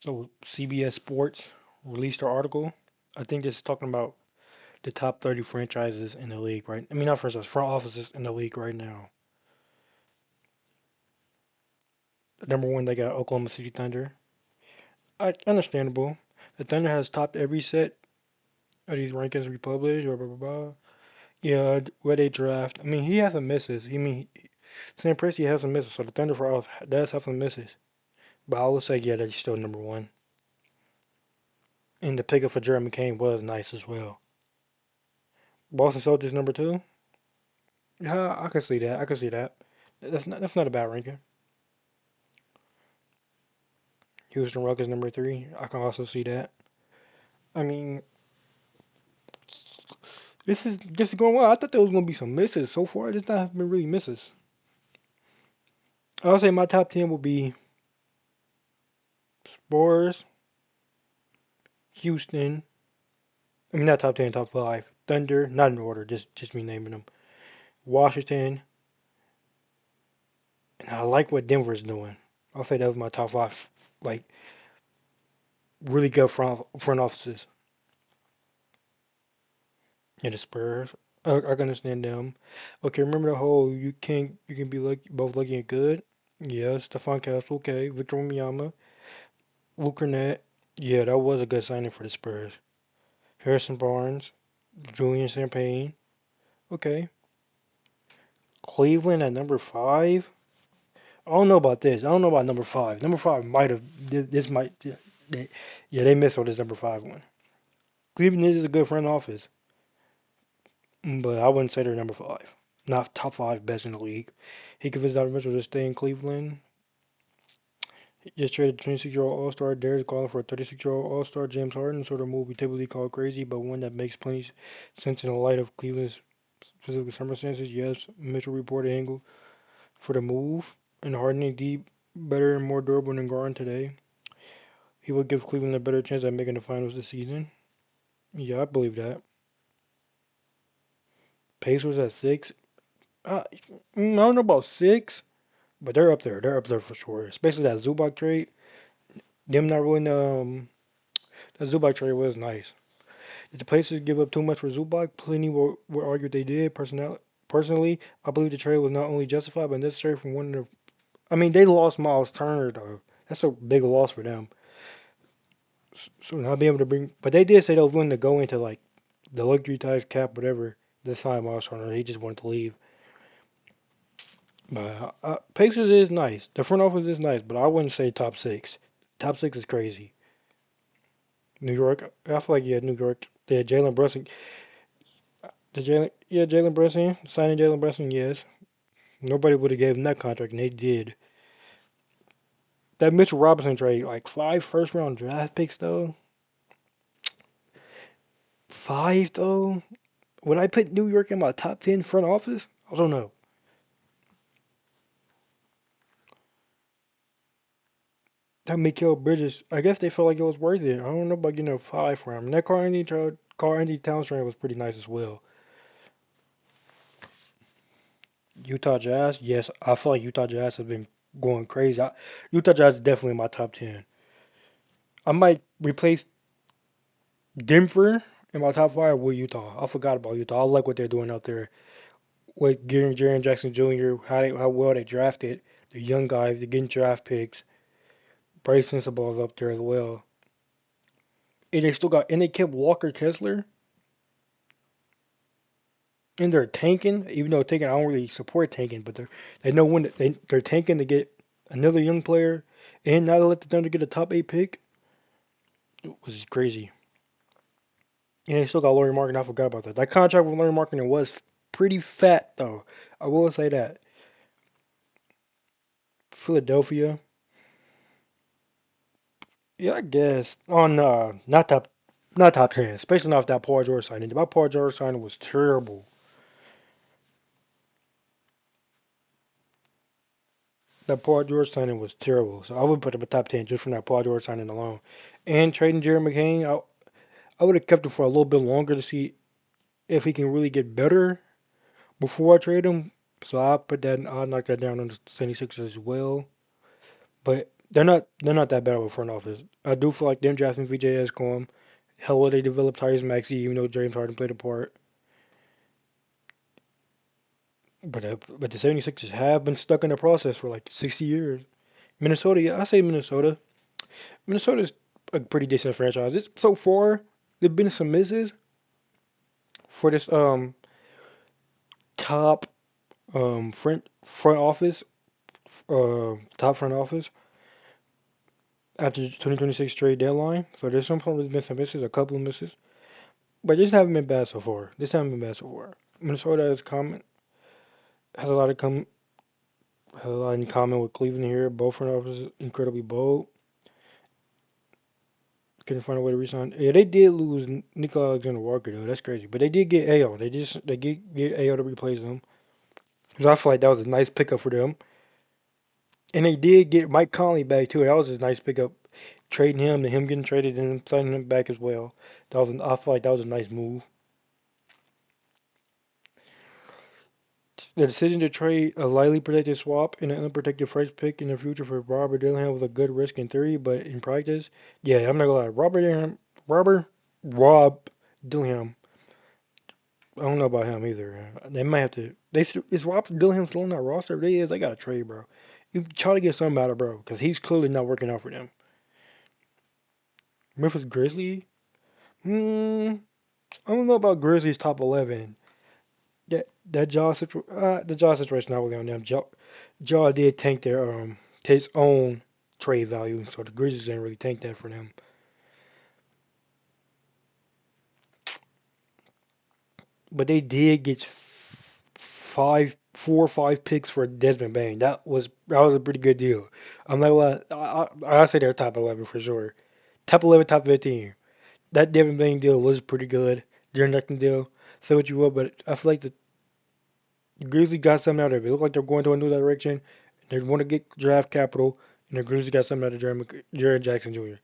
So CBS Sports released an article. I think it's talking about the top 30 franchises in the league, right? I mean, not franchises, front offices in the league right now. Number one, they got Oklahoma City Thunder. Understandable. The Thunder has topped every set of these rankings we publish, blah, blah, blah, blah. Yeah, where they draft. I mean, he has some misses. Sam Presti has some misses, so the Thunder for off does have some misses. But I will say, yeah, they're still number one. And the pickup for Jeremy Kane was nice as well. Boston Celtics number two. Yeah, I can see that. I can see that. That's not a bad ranking. Houston Rockets number three. I can also see that. I mean, this is going well. I thought there was gonna be some misses. So far, there's not been really misses. I'll say my top ten will be Spurs, Houston. I mean, not top ten, top five. Thunder, not in order. Just me naming them. Washington, and I like what Denver's doing. I'll say that was my top five. Like really good front offices. Yeah, the Spurs. I can understand them. Okay, remember the whole you can be lucky, both lucky and good. Yeah, Stephon Castle. Okay, Victor Wembanyama, Luke Cornett. Yeah, that was a good signing for the Spurs. Harrison Barnes, Julian Champagne. Okay, Cleveland at number five. I don't know about this. I don't know about number five. Number five might have this might they missed on this number five one. Cleveland is a good front office, but I wouldn't say they're number five. Not top five best in the league. He convinced Donovan Mitchell to stay in Cleveland. He just traded 26-year-old All-Star Darius Garland for a 36-year-old All-Star James Harden. Sort of move we typically call crazy, but one that makes plenty sense in the light of Cleveland's specific circumstances. Yes, Mitchell reported angle for the move, and Harden indeed better and more durable than Garland today. He will give Cleveland a better chance at making the finals this season. Yeah, I believe that. Pacers at six. I don't know about six, but they're up there. They're up there for sure. Especially that Zubac trade. Them not really that Zubac trade was nice. Did the Pacers give up too much for Zubac? Plenty will argue they did. Personally, I believe the trade was not only justified but necessary for one of the. I mean, they lost Miles Turner though. That's a big loss for them. So not being able to bring, but they did say they was willing to go into like the luxury tax cap, whatever. This time Miles Turner, he just wanted to leave. But Pacers is nice. The front office is nice, but I wouldn't say top six. Top six is crazy. New York, I feel like yeah, New York. Yeah, Jalen Brunson. Jalen Brunson signing Jalen Brunson. Yes, nobody would have gave him that contract, and they did. That Mitchell Robinson trade, like five first round draft picks though. Five though. Would I put New York in my top 10 front office? I don't know. That Mikael Bridges, I guess they felt like it was worth it. I don't know about getting a five for him. And that Carl Anthony Towns trade was pretty nice as well. Utah Jazz, yes, I feel like Utah Jazz have been going crazy. Utah Jazz is definitely in my top 10. I might replace Denver in my top five with Utah. I forgot about Utah. I like what they're doing out there with getting Jaren Jackson Jr. How well they drafted the young guys. They're getting draft picks. Bryce Sensabaugh's up there as well. And they kept Walker Kessler, and they're tanking. Even though tanking, I don't really support tanking, but they know when they're tanking to get another young player and not to let the Thunder get a top eight pick, which is crazy. And they still got Laurie Markin. I forgot about that. That contract with Laurie Markin was pretty fat, though. I will say that. Philadelphia, yeah, I guess. On not top 10, especially not if that Paul George signing. My Paul George signing was terrible. That Paul George signing was terrible. So I would put him in top 10 just from that Paul George signing alone. And trading Jerry McCain, I would have kept him for a little bit longer to see if he can really get better before I trade him. So I'll knock that down on the 76ers as well. But They're not that bad of a front office. I do feel like them drafting VJ has come. Hell, well, they developed Tyrese Maxey, even though James Harden played a part. But the 76ers have been stuck in the process for like 60 years. Minnesota, yeah, I say Minnesota. Minnesota's a pretty decent franchise. It's so far there've been some misses for this top front office top front office after the 2026 trade deadline. So there's been some misses, a couple of misses, but this haven't been bad so far. This haven't been bad so far. Minnesota has a lot of com has a lot in common with Cleveland here. Both front offices incredibly bold. Couldn't find a way to resign. Yeah, they did lose Nico Alexander Walker though. That's crazy. But they did get AO. They get AO to replace them. So I feel like that was a nice pickup for them. And they did get Mike Conley back too. That was a nice pickup. Trading him and him getting traded and signing him back as well. I feel like that was a nice move. The decision to trade a lightly protected swap and an unprotected first pick in the future for Robert Dillingham was a good risk in theory, but in practice, yeah, I'm not gonna lie. Rob Dillingham. I don't know about him either. They might have to. Is Rob Dillingham still on that roster? If they is, they got to trade, bro. You try to get something out of bro, because he's clearly not working out for them. Memphis Grizzlies. Hmm. I don't know about Grizzlies top 11. The jaw situation not really on them. Jaw did tank their his own trade value, so the Grizzlies didn't really tank that for them. But they did get 4 or 5 picks for Desmond Bain. That was a pretty good deal. I'm not gonna lie, I say they're top 11 for sure. Top 11, top 15. That Desmond Bain deal was pretty good. Their Duncan deal. Say what you will, but I feel like the Grizzlies got something out of it. It looked like they're going to a new direction. They want to get draft capital, and the Grizzlies got something out of Jared Jackson Jr.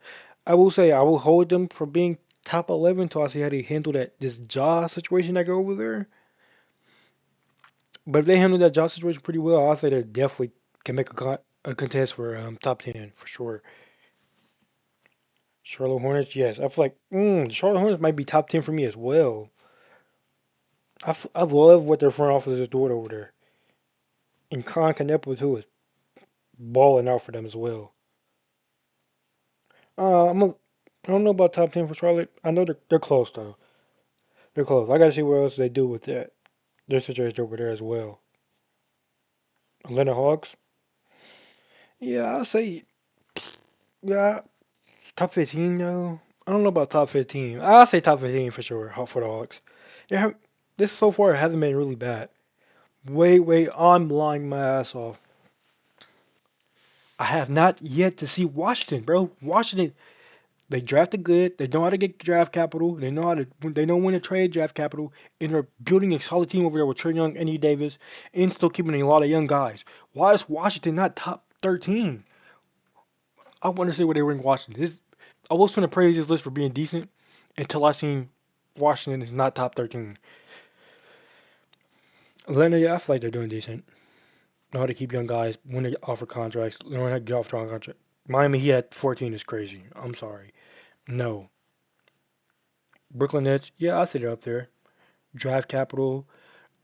I will say I will hold them from being top 11 until I see how they handle this jaw situation that go over there. But if they handle that jaw situation pretty well, I'll say they definitely can make a contest for top 10 for sure. Charlotte Hornets, yes. I feel like Charlotte Hornets might be top 10 for me as well. I love what their front office is doing over there. And Con Canepa, too, is balling out for them as well. Uh, I'm a, I don't know about top 10 for Charlotte. I know they're close, though. They're close. I got to see what else they do with their situation over there as well. Atlanta Hawks, yeah, I'll say, yeah, top 15, though. I don't know about top 15. I'll say top 15 for sure for the Hawks. Yeah, this so far hasn't been really bad. Wait, I'm lying my ass off. I have not yet to see Washington, bro. Washington, they drafted good. They know how to get draft capital. They know when to trade draft capital, and they're building a solid team over there with Trey Young, Andy Davis, and still keeping a lot of young guys. Why is Washington not top 13? I want to see where they rank Washington. I was trying to praise this list for being decent until I seen Washington is not top 13. Atlanta, yeah, I feel like they're doing decent. Know how to keep young guys when they offer contracts. Know how to get off strong contract. Miami Heat at 14 is crazy. I'm sorry. No. Brooklyn Nets, yeah, I sit it up there. Draft capital.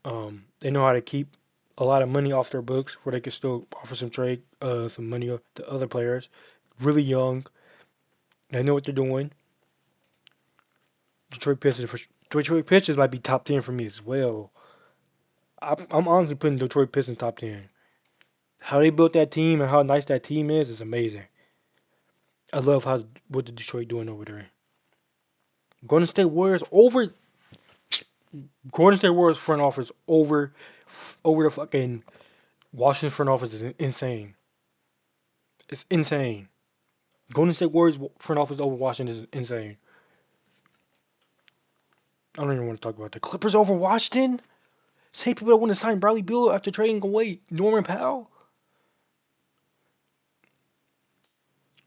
They know how to keep a lot of money off their books where they can still offer some money to other players. Really young. They know what they're doing. Detroit Pistons might be top 10 for me as well. I'm honestly putting Detroit Pistons top 10. How they built that team and how nice that team is amazing. I love what the Detroit doing over there. Golden State Warriors over Golden State Warriors front office over the fucking Washington front office is insane. It's insane. Golden State Warriors front office over Washington is insane. I don't even want to talk about the Clippers over Washington. Same people that want to sign Bradley Beal after trading away Norman Powell.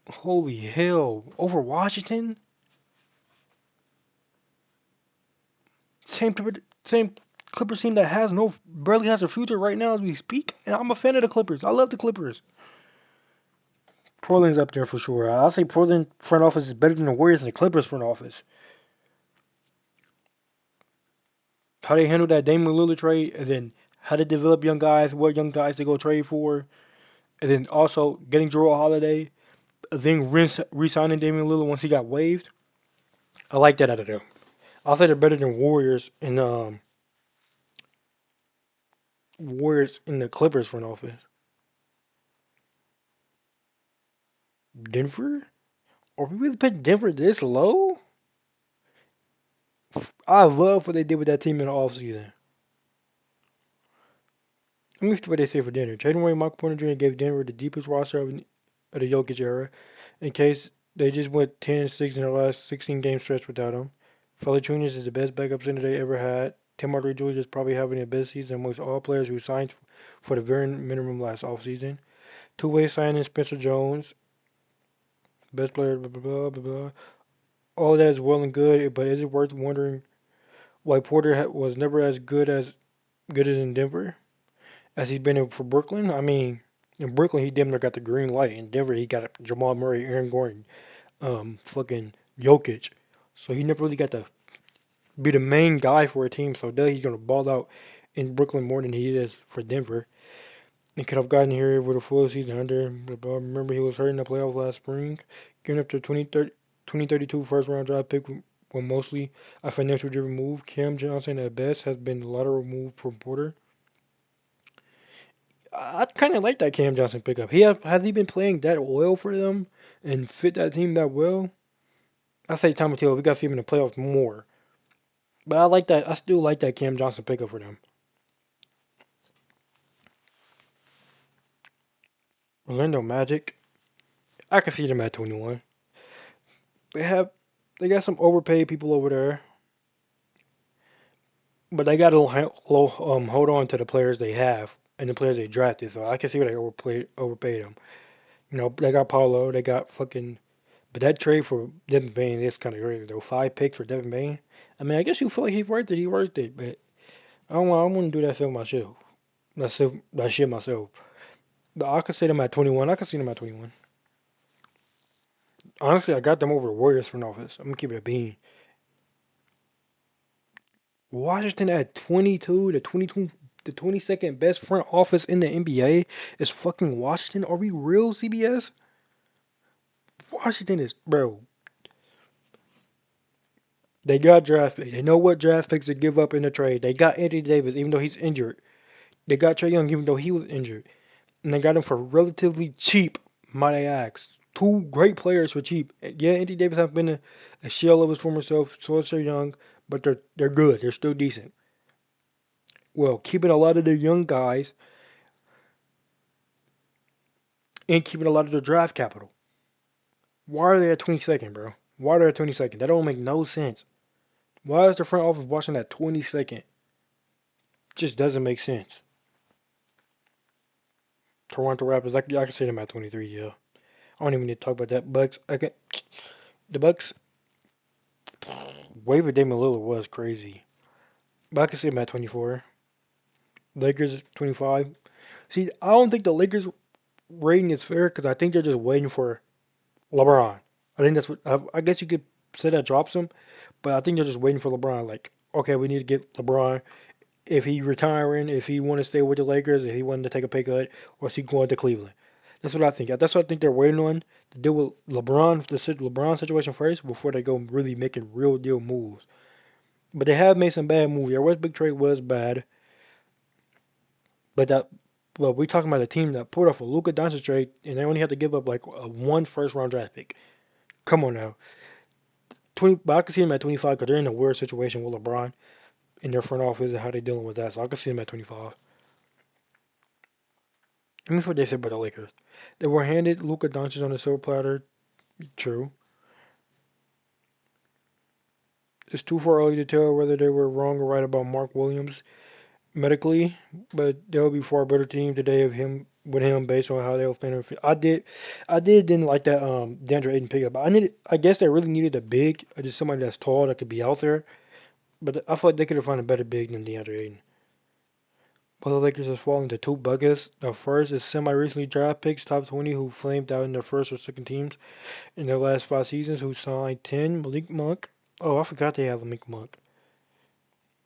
Holy hell! Over Washington. Same Clippers team that barely has a future right now as we speak. And I'm a fan of the Clippers. I love the Clippers. Portland's up there for sure. I'll say Portland front office is better than the Warriors and the Clippers front office. How they handle that Damian Lillard trade, and then how they develop young guys, what young guys to go trade for, and then also getting Drew Holiday, then re-signing Damian Lillard once he got waived. I like that out of them. I'll say they're better than Warriors in the Clippers front office. Denver? Are we really putting Denver this low? I love what they did with that team in the offseason. Let me see what they say for Denver. Trading away Michael Porter Jr. gave Denver the deepest roster of the Jokic era, in case they just went 10-6 in their last 16 game stretch without him. Valanciunas is the best backup center they ever had. Tim Hardaway Jr. is probably having the best season amongst all players who signed for the very minimum last offseason. Two-way signing Spencer Jones, best player, blah, blah, blah, blah, blah. All that is well and good, but is it worth wondering why Porter was never as good as in Denver as he's been for Brooklyn? I mean, in Brooklyn he damn near got the green light. In Denver he got Jamal Murray, Aaron Gordon, fucking Jokic. So he never really got to be the main guy for a team. So he's gonna ball out in Brooklyn more than he is for Denver. He could have gotten here with a full season under. But remember, he was hurt in the playoffs last spring. Giving up to 2032 first round draft pick was mostly a financial driven move. Cam Johnson, at best, has been a lateral move from Porter. I kind of like that Cam Johnson pickup. Has he been playing that well for them and fit that team that well? I say Tommy Till, we got to see him in the playoffs more. But I like that. I still like that Cam Johnson pickup for them. Orlando Magic, I can see them at 21. They have they got some overpaid people over there, but they got to hold on to the players they have and the players they drafted. So I can see why they overpaid them. You know, they got Paulo, they got fucking. But that trade for Devin Bain is kind of crazy though. 5 picks for Devin Bain. I mean, I guess you feel like he's worth it. He worth it, but I want to do that shit myself. That shit myself. But I could see them at 21. I could see them at 21. Honestly, I got them over the Warriors front office. I'm gonna keep it a bean. Washington at 22, the 22nd best front office in the NBA is fucking Washington. Are we real, CBS? Washington is, bro. They got draft picks. They know what draft picks to give up in the trade. They got Anthony Davis, even though he's injured. They got Trae Young, even though he was injured. And they got him for relatively cheap, might I ask. Two great players for cheap. Yeah, Anthony Davis has been a shell of his former self. So is Trae Young, but they're good. They're still decent. Well, keeping a lot of the young guys and keeping a lot of the draft capital. Why are they at 22nd, bro? Why are they at 22nd? That don't make no sense. Why is the front office watching that 22nd? Just doesn't make sense. Toronto Raptors, I can see them at 23. Yeah, I don't even need to talk about that. Bucks, the Bucks waiver Damian Lillard was crazy, but I can see them at 24. Lakers 25. See, I don't think the Lakers rating is fair because I think they're just waiting for LeBron. I think that's what I guess you could say that drops them, but I think they're just waiting for LeBron. Like, okay, we need to get LeBron. If he retiring, if he want to stay with the Lakers, if he wanted to take a pay cut, or if he going to Cleveland. That's what I think. That's what I think they're waiting on to deal with LeBron situation first before they go really making real deal moves. But they have made some bad moves. Their West big trade was bad, but we talking about a team that pulled off a Luka Doncic trade and they only had to give up like a one first round draft pick. Come on now, 20. But I can see them at 25 because they're in a weird situation with LeBron in their front office and how they're dealing with that. So I can see them at 25. And that's what they said about the Lakers. They were handed Luka Doncic on a silver platter. True. It's too far early to tell whether they were wrong or right about Mark Williams medically, but they'll be far better team today of him with him based on how they were playing. I didn't like that DeAndre Ayton pickup. I guess they really needed a big, or just somebody that's tall that could be out there. But I feel like they could have found a better big than DeAndre Ayton. Both the Lakers have fallen into two buckets. The first is semi-recently draft picks, top 20, who flamed out in their first or second teams in their last 5 seasons, who signed 10, Malik Monk. Oh, I forgot they have Malik Monk.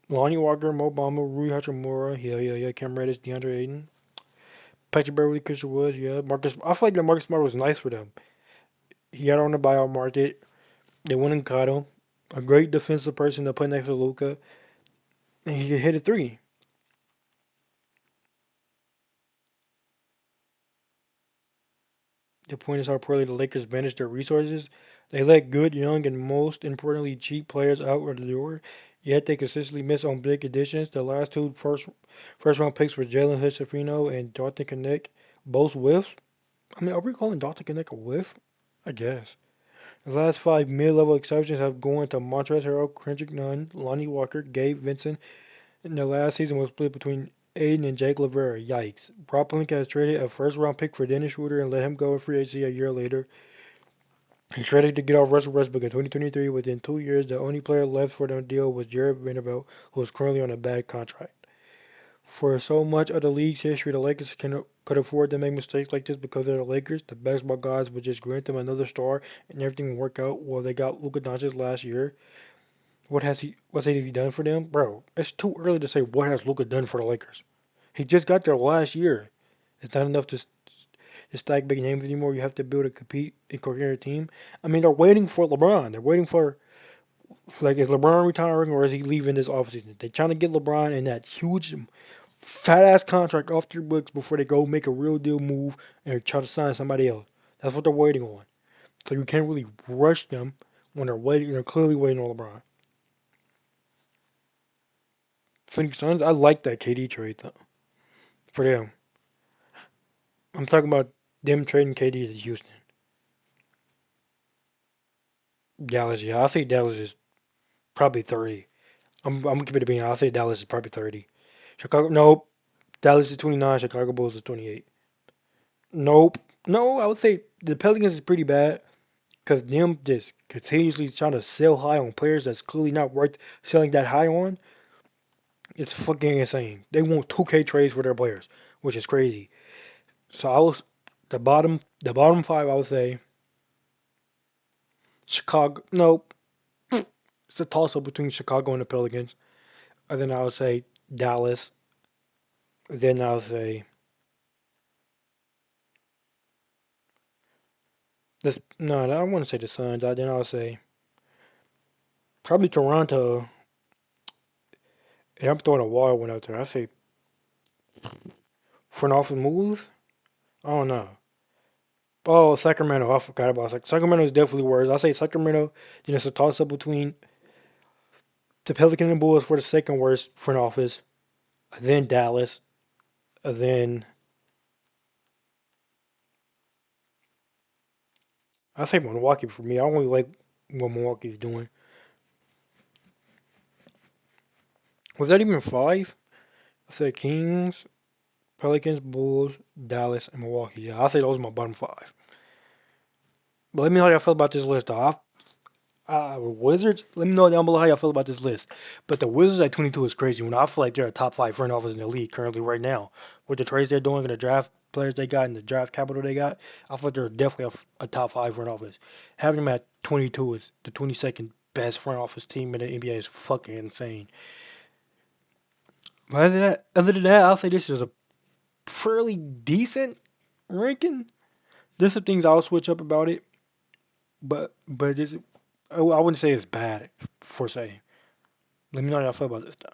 Lonnie Walker, Mo Bamba, Rui Hachimura, yeah, Cam Reddish, DeAndre Ayton, Patrick Beverly, Christian Woods, yeah. Marcus, I feel like that Marcus Smart was nice for them. He got on the buyout market. They went and got him. A great defensive person to put next to Luca, and he could hit a three. The point is how poorly the Lakers manage their resources. They let good, young, and most importantly, cheap players out of the door. Yet they consistently miss on big additions. The last two first round picks were Jalen Hood and Dalton Connect, both whiffs. I mean, are we calling Dalton Connect a whiff? I guess. The last five mid-level exceptions have gone to Montrezl Harrell, Kendrick Nunn, Lonnie Walker, Gabe Vincent, and the last season was split between Aiden and Jake Lavera. Yikes. Rob Pelinka has traded a first-round pick for Dennis Schroeder and let him go in free agency a year later. He traded to get off Russell Westbrook in 2023. Within 2 years, the only player left for the deal was Jared Vanderbilt, who is currently on a bad contract. For so much of the league's history, the Lakers could afford to make mistakes like this because they're the Lakers. The basketball gods would just grant them another star and everything would work out. Well, they got Luka Doncic last year. What's he done for them? Bro, it's too early to say what has Luka done for the Lakers. He just got there last year. It's not enough to stack big names anymore. You have to build a compete and coherent team. I mean, they're waiting for LeBron. They're waiting for, like, is LeBron retiring or is he leaving this offseason? They're trying to get LeBron in that huge, fat ass contract off their books before they go make a real deal move and try to sign somebody else. That's what they're waiting on. So you can't really rush them when they're waiting. They're clearly waiting on LeBron. Phoenix Suns, I like that KD trade though, for them. I'm talking about them trading KD to Houston. Dallas, yeah, I say Dallas is probably 30. I'm gonna give it a being. I'll say Dallas is probably 30. Chicago, nope. Dallas is 29. Chicago Bulls is 28. Nope. No, I would say the Pelicans is pretty bad because them just continuously trying to sell high on players that's clearly not worth selling that high on. It's fucking insane. They want 2K trades for their players, which is crazy. So I was the bottom five. I would say Chicago. Nope. It's a toss up between Chicago and the Pelicans. And then I would say Dallas. Then I would say this. No, I don't want to say the Suns. Then I would say probably Toronto. And I'm throwing a wild one out there. I say front office moves. I don't know. Oh, Sacramento. I forgot about Sacramento is definitely worse. I say Sacramento. Then it's a toss up between the Pelicans and Bulls for the second worst front office. Then Dallas. Then I say Milwaukee for me. I only like what Milwaukee's doing. Was that even five? I said Kings, Pelicans, Bulls, Dallas, and Milwaukee. Yeah, I say those are my bottom five. But let me know how y'all feel about this list, though. Wizards, let me know down below how y'all feel about this list. But the Wizards at 22 is crazy. When I feel like they're a top five front office in the league currently right now. With the trades they're doing and the draft players they got and the draft capital they got, I feel like they're definitely a top five front office. Having them at 22 is the 22nd best front office team in the NBA is fucking insane. But other than that, I'll say this is a fairly decent ranking. There's some things I'll switch up about it, but I wouldn't say it's bad for say. Let me know how y'all feel about this though.